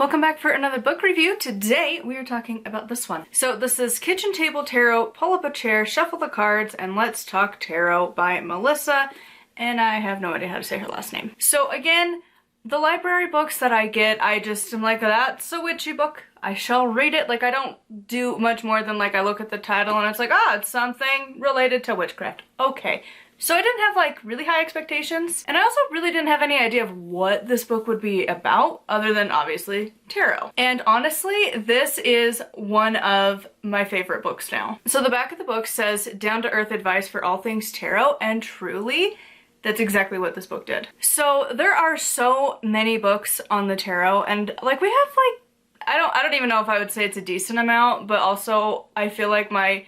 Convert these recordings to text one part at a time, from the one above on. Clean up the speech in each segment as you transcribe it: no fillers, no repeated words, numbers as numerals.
Welcome back for another book review. Today we are talking about this one. So this is Kitchen Table Tarot, Pull Up a Chair, Shuffle the Cards, and Let's Talk Tarot by Melissa, and I have no idea how to say her last name. So again, the library books that I get, I just am like, that's a witchy book. I shall read it. Like, I don't do much more than like I look at the title and it's like, it's something related to witchcraft. Okay. So I didn't have like really high expectations, and I also really didn't have any idea of what this book would be about other than obviously tarot. And honestly, this is one of my favorite books now. So the back of the book says down-to-earth advice for all things tarot, and truly that's exactly what this book did. So there are so many books on the tarot, and like we have like, I don't even know if I would say it's a decent amount, but also I feel like my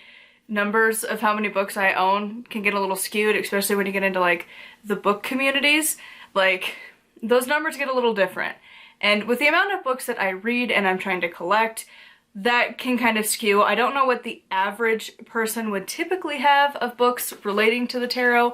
numbers of how many books I own can get a little skewed, especially when you get into like the book communities. Like, those numbers get a little different. And with the amount of books that I read and I'm trying to collect, that can kind of skew. I don't know what the average person would typically have of books relating to the tarot,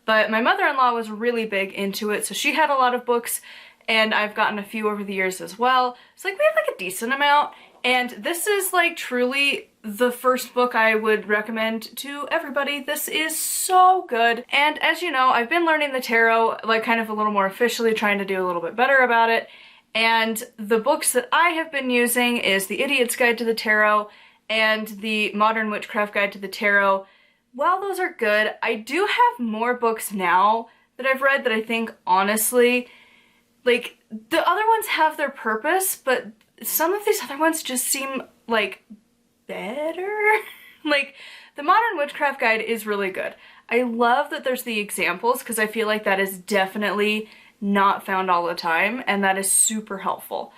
but my mother-in-law was really big into it, so she had a lot of books, and I've gotten a few over the years as well. So like we have like a decent amount, and this is like truly the first book I would recommend to everybody. This is so good. And as you know, I've been learning the tarot like kind of a little more officially, trying to do a little bit better about it. And the books that I have been using is The Idiot's Guide to the Tarot and The Modern Witchcraft Guide to the Tarot. While those are good, I do have more books now that I've read that I think honestly, like, the other ones have their purpose, but some of these other ones just seem like better. Like, the Modern Witchcraft Guide is really good. I love that there's the examples, because I feel like that is definitely not found all the time, and that is super helpful.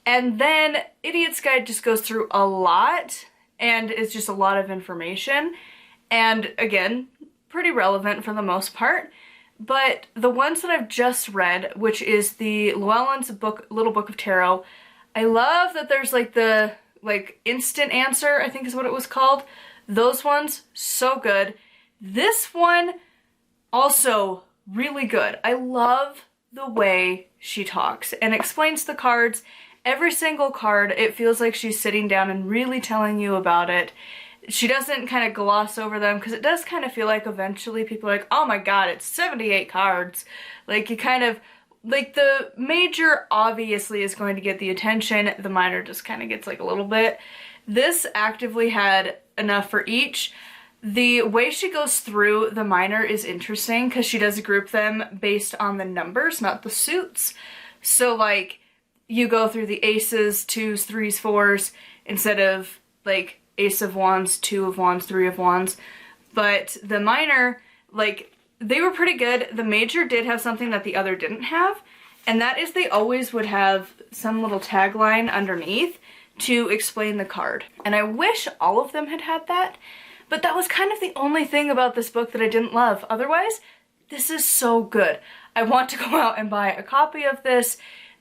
And then Idiot's Guide just goes through a lot, and it's just a lot of information, and again, pretty relevant for the most part. But the ones that I've just read, which is the Llewellyn's book, Little Book of Tarot, I love that there's like the instant answer, I think is what it was called. Those ones, so good. This one, also really good. I love the way she talks and explains the cards. Every single card, it feels like she's sitting down and really telling you about it. She doesn't kind of gloss over them, because it does kind of feel like eventually people are like, oh my god, it's 78 cards. Like, you kind of, like, the major obviously is going to get the attention, the minor just kind of gets like a little bit. This actively had enough for each. The way she goes through the minor is interesting, because she does group them based on the numbers, not the suits. So like, you go through the aces, twos, threes, fours, instead of like Ace of Wands, Two of Wands, Three of Wands. But the minor, like, they were pretty good. The major did have something that the other didn't have, and that is they always would have some little tagline underneath to explain the card. And I wish all of them had had that, but that was kind of the only thing about this book that I didn't love. Otherwise, this is so good. I want to go out and buy a copy of this.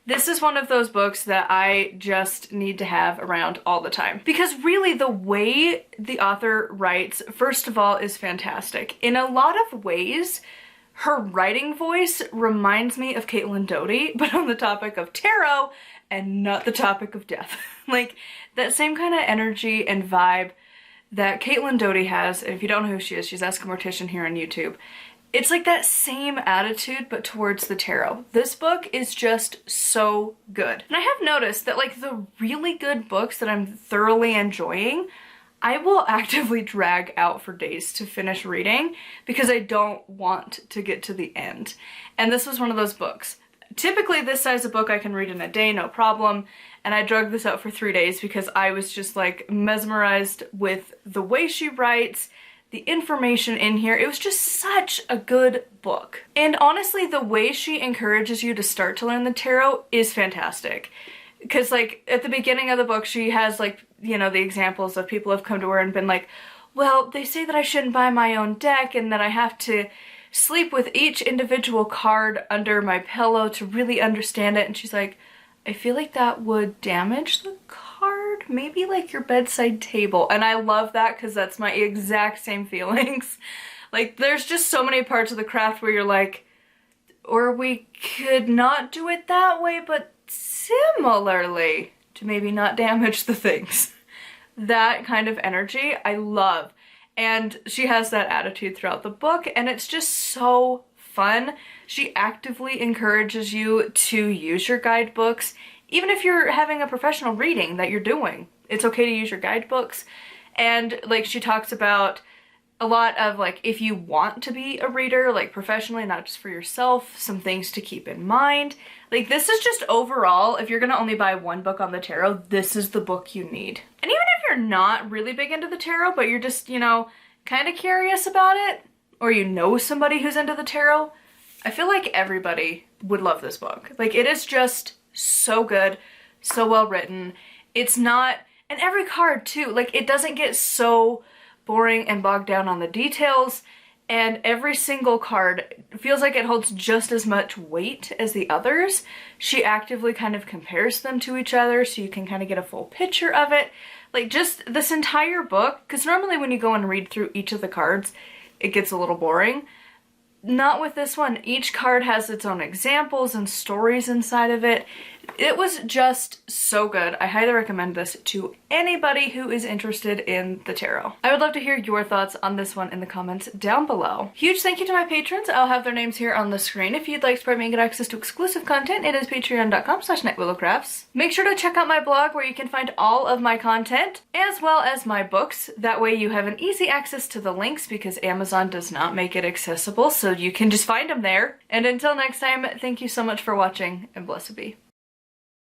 This is one of those books that I just need to have around all the time. Because really, the way the author writes, first of all, is fantastic. In a lot of ways, her writing voice reminds me of Caitlin Doughty, but on the topic of tarot and not the topic of death. Like, that same kind of energy and vibe that Caitlin Doughty has, and if you don't know who she is, she's Ask a Mortician here on YouTube. It's like that same attitude, but towards the tarot. This book is just so good. And I have noticed that like the really good books that I'm thoroughly enjoying, I will actively drag out for days to finish reading, because I don't want to get to the end. And this was one of those books. Typically this size of book I can read in a day, no problem. And I drug this out for 3 days because I was just like mesmerized with the way she writes, the information in here. It was just such a good book. And honestly, the way she encourages you to start to learn the tarot is fantastic. Because like at the beginning of the book, she has like, you know, the examples of people have come to her and been like, well, they say that I shouldn't buy my own deck and that I have to sleep with each individual card under my pillow to really understand it. And she's like, I feel like that would damage the card, maybe like your bedside table. And I love that, because that's my exact same feelings. Like, there's just so many parts of the craft where you're like, or we could not do it that way, but similarly to maybe not damage the things. That kind of energy I love. And she has that attitude throughout the book, and it's just so fun. She actively encourages you to use your guidebooks. Even if you're having a professional reading that you're doing, it's okay to use your guidebooks. And like she talks about a lot of like, if you want to be a reader, like professionally, not just for yourself, some things to keep in mind. Like this is just overall, if you're gonna only buy one book on the tarot, this is the book you need. And even if you're not really big into the tarot, but you're just, you know, kind of curious about it, or you know somebody who's into the tarot, I feel like everybody would love this book. Like it is just so good, so well written. It's not, and every card too, like it doesn't get so boring and bogged down on the details, and every single card feels like it holds just as much weight as the others. She actively kind of compares them to each other so you can kind of get a full picture of it. Like just this entire book, because normally when you go and read through each of the cards, it gets a little boring. Not with this one. Each card has its own examples and stories inside of it. It was just so good. I highly recommend this to anybody who is interested in the tarot. I would love to hear your thoughts on this one in the comments down below. Huge thank you to my patrons. I'll have their names here on the screen. If you'd like to support me and get access to exclusive content, it is patreon.com/nightwillowcrafts. Make sure to check out my blog where you can find all of my content, as well as my books. That way you have an easy access to the links because Amazon does not make it accessible, so you can just find them there. And until next time, thank you so much for watching, and blessed be.